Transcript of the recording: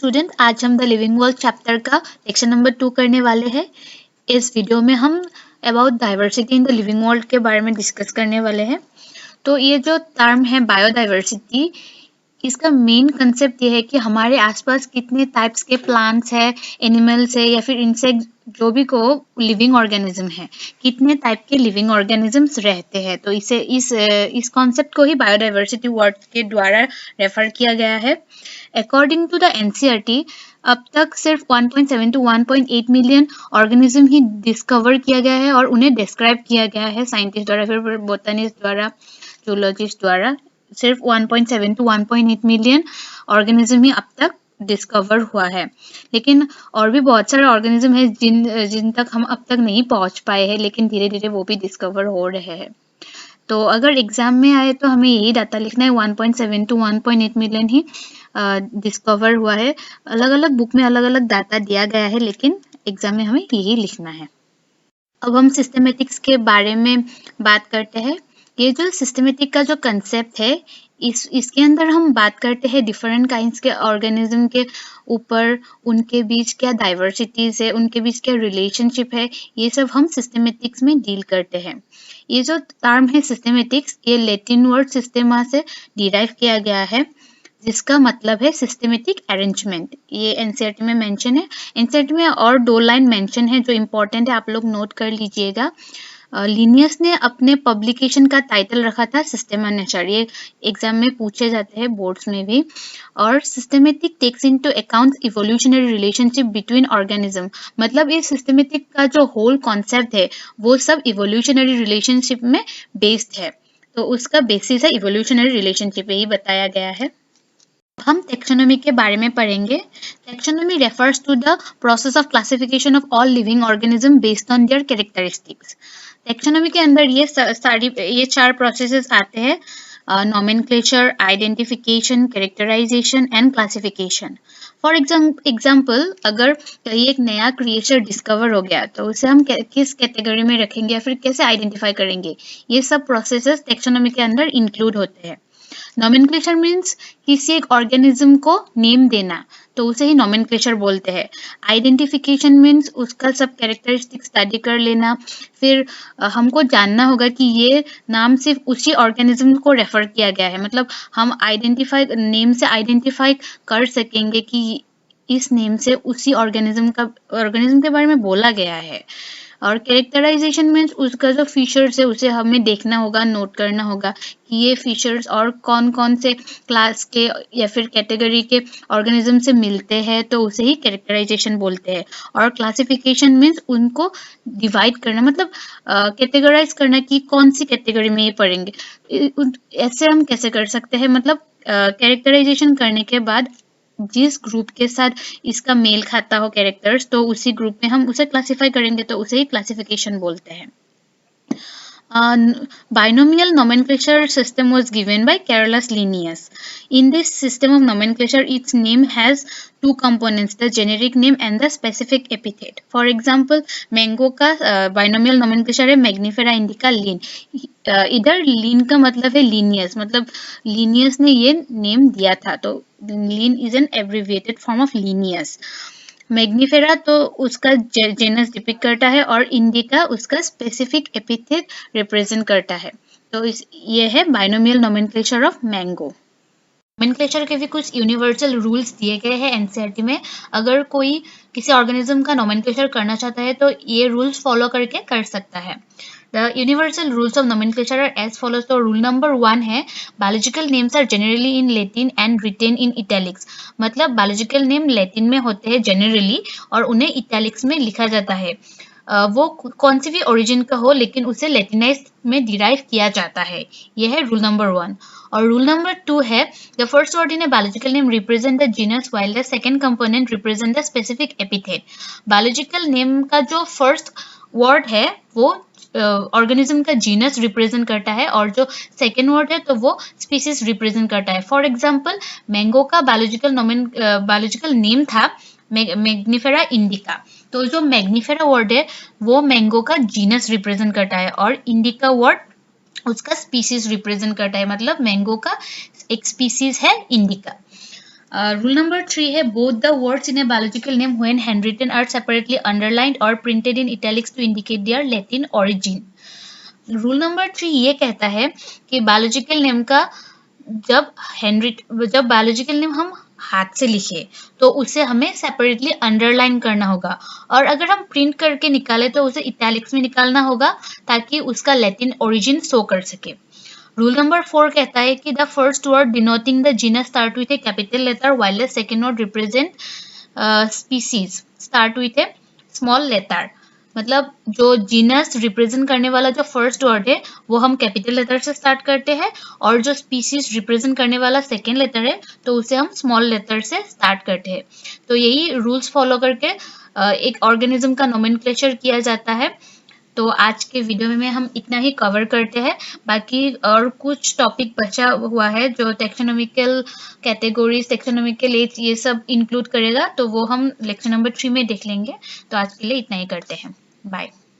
Student, आज हम the living world chapter का लेक्चर नंबर 2 करने वाले हैं। इस वीडियो में हम about diversity in the living world के बारे में डिस्कस करने वाले हैं। तो ये जो टर्म है बायोडाइवर्सिटी, इसका मेन कंसेप्ट ये है कि हमारे आसपास कितने टाइप्स के प्लांट्स है, एनिमल्स है या फिर इंसेक्ट जो भी को लिविंग ऑर्गेनिज्म है, कितने टाइप के लिविंग ऑर्गेनिजम्स रहते हैं। तो इस कॉन्सेप्ट को ही बायोडाइवर्सिटी वर्ड के द्वारा रेफर किया गया है। अकॉर्डिंग टू द एनसीईआरटी, अब तक सिर्फ 1.7 to 1.8 million organism he discover किया गया है और उन्हें डिस्क्राइब किया गया है साइंटिस्ट द्वारा, फिर बोटनिस्ट द्वारा, जूलॉजिस्ट द्वारा। सिर्फ 1.7 to 1.8 मिलियन ऑर्गेनिज्म ही अब तक डिस्कवर हुआ है, लेकिन और भी बहुत सारे ऑर्गेनिज्म है जिन तक हम अब तक नहीं पहुंच पाए हैं, लेकिन धीरे धीरे वो भी डिस्कवर हो रहे हैं। तो अगर एग्जाम में आए तो हमें यही डाटा लिखना है, 1.7 to 1.8 मिलियन ही डिस्कवर हुआ है। अलग अलग बुक में अलग अलग डाटा दिया गया है, लेकिन एग्जाम में हमें यही लिखना है। अब हम सिस्टमेटिक्स के बारे में बात करते हैं। ये जो सिस्टमेटिक का जो कंसेप्ट है, इसके अंदर हम बात करते हैं डिफरेंट काइंड्स के ऑर्गेनिज्म के ऊपर, उनके बीच क्या डाइवर्सिटीज है, उनके बीच क्या रिलेशनशिप है, ये सब हम सिस्टमेटिक्स में डील करते हैं। ये जो टर्म है सिस्टमेटिक्स, ये लैटिन वर्ड सिस्टेमा से डिराइव किया गया है, जिसका मतलब है सिस्टमेटिक अरेंजमेंट। ये एनसीईआरटी में मेंशन है। एनसीईआरटी में और 2 लाइन मेंशन है जो इम्पोर्टेंट है, आप लोग नोट कर लीजिएगा। लिनियस ने अपने पब्लिकेशन का टाइटल रखा था सिस्टेमा नेचर। ये एग्जाम में पूछे जाते हैं, बोर्ड्स में भी। और systematic takes into account evolutionary relationship between organism, मतलब ये सिस्टमेटिक का जो होल कॉन्सेप्ट है वो सब इवोल्यूशनरी रिलेशनशिप में बेस्ड है। तो उसका बेसिस है इवोल्यूशनरी रिलेशनशिप, यही बताया गया है। हम टेक्सोनॉमी के बारे में पढ़ेंगे। Taxonomy refers to the process of classification of all living organism based on their characteristics. Taxonomy के अंदर ये 4 प्रोसेसेस आते हैं: nomenclature, identification, characterisation and classification. For example, अगर कहीं एक नया क्रिएचर डिस्कवर हो गया तो उसे हम किस कैटेगरी में रखेंगे या फिर कैसे आइडेंटिफाई करेंगे, ये सब प्रोसेसेस टेक्सोनॉमी के अंदर इंक्लूड होते हैं। नॉमेनक्लेचर मीन्स किसी एक ऑर्गेनिज्म को नेम देना, तो उसे ही नॉमेनक्लेचर बोलते हैं। आइडेंटिफिकेशन मीन्स उसका सब कैरेक्टरिस्टिक स्टडी कर लेना, फिर हमको जानना होगा कि ये नाम सिर्फ उसी ऑर्गेनिज्म को रेफर किया गया है, मतलब हम नेम से आइडेंटिफाई कर सकेंगे कि इस नेम से उसी ऑर्गेनिज्म के बारे में बोला गया है। और कैरेक्टराइजेशन मीन्स उसका जो फीचर्स है उसे हमें देखना होगा, नोट करना होगा कि ये फीचर्स और कौन कौन से क्लास के या फिर कैटेगरी के ऑर्गेनिज्म से मिलते हैं, तो उसे ही कैरेक्टराइजेशन बोलते हैं। और क्लासिफिकेशन मीन्स उनको डिवाइड करना, मतलब कैटेगराइज करना कि कौन सी कैटेगरी में ये पढ़ेंगे। ऐसे हम कैसे कर सकते हैं, मतलब कैरेक्टराइजेशन करने के बाद जिस ग्रुप के साथ इसका मेल खाता हो कैरेक्टर्स, तो उसी ग्रुप में हम उसे क्लासिफाई करेंगे, तो उसे ही क्लासिफिकेशन बोलते हैं। Binomial nomenclature system was given by Carolus Linnaeus. In this system of nomenclature, each name has 2 components, the generic name and the specific epithet. For example, mango का binomial nomenclature है Magnifera indica lean. इधर lean का मतलब है Linnaeus, मतलब Linnaeus ने ये name दिया था, तो lean is an abbreviated form of Linnaeus. Mangifera तो उसका जेनस डिपिक्ट करता है और इंडिका उसका स्पेसिफिक एपिथेट रिप्रेजेंट करता है। तो ये है binomial nomenclature of mango. Nomenclature के भी कुछ यूनिवर्सल रूल्स दिए गए हैं एनसीईआरटी में। अगर कोई किसी ऑर्गेनिज्म का नोमेनक्लेचर करना चाहता है तो ये रूल्स फॉलो करके कर सकता है। The universal rules of nomenclature are as follows. तो rule number 1 है biological names are generally in Latin and written in italics. मतलब biological name Latin में होते हैं generally और उन्हें italics में लिखा जाता है। वो कौन सी भी origin का हो, लेकिन उसे Latinized में derive किया जाता है। यह है rule number 1। और rule number 2 है the first word in a biological name represent the genus while the second component represent the specific epithet. Biological name का जो first word है वो ऑर्गेनिज्म का जीनस रिप्रेजेंट करता है और जो सेकेंड वर्ड है तो वो स्पीसीज रिप्रेजेंट करता है। फॉर एग्जाम्पल, मैंगो का बायोलॉजिकल नेम था मैग्नीफेरा इंडिका, तो जो मैग्नीफेरा वर्ड है वो मैंगो का जीनस रिप्रेजेंट करता है और इंडिका वर्ड उसका स्पीसीज रिप्रेजेंट करता है, मतलब मैंगो का एक स्पीसीज है इंडिका। रूल नंबर 3 है both the words in a biological name when handwritten are separately underlined और printed in italics to indicate their Latin origin. Rule number 3 ये कहता है कि बायोलॉजिकल नेम का जब बायोलॉजिकल नेम हम हाथ से लिखे तो उसे हमें सेपरेटली अंडरलाइन करना होगा, और अगर हम प्रिंट करके निकाले तो उसे इटैलिक्स में निकालना होगा ताकि उसका लैटिन ओरिजिन शो कर सके। रूल नंबर 4 कहता है कि the first word denoting the genus start with a capital letter while the second word represent species start with a small letter. मतलब जो जीनस रिप्रेजेंट करने वाला जो फर्स्ट वर्ड है वो हम कैपिटल लेटर से स्टार्ट करते हैं, और जो स्पीसीज रिप्रेजेंट करने वाला सेकेंड लेटर है तो उसे हम स्मॉल लेटर से स्टार्ट करते हैं। तो यही रूल्स फॉलो करके एक ऑर्गेनिज्म का नोमेनक्लेचर किया जाता है। तो आज के वीडियो में हम इतना ही कवर करते हैं, बाकी और कुछ टॉपिक बचा हुआ है जो टेक्सोनोमिकल कैटेगरीज, टेक्सोनोमिकल एज ये सब इंक्लूड करेगा, तो वो हम लेक्चर नंबर 3 में देख लेंगे। तो आज के लिए इतना ही करते हैं, बाय।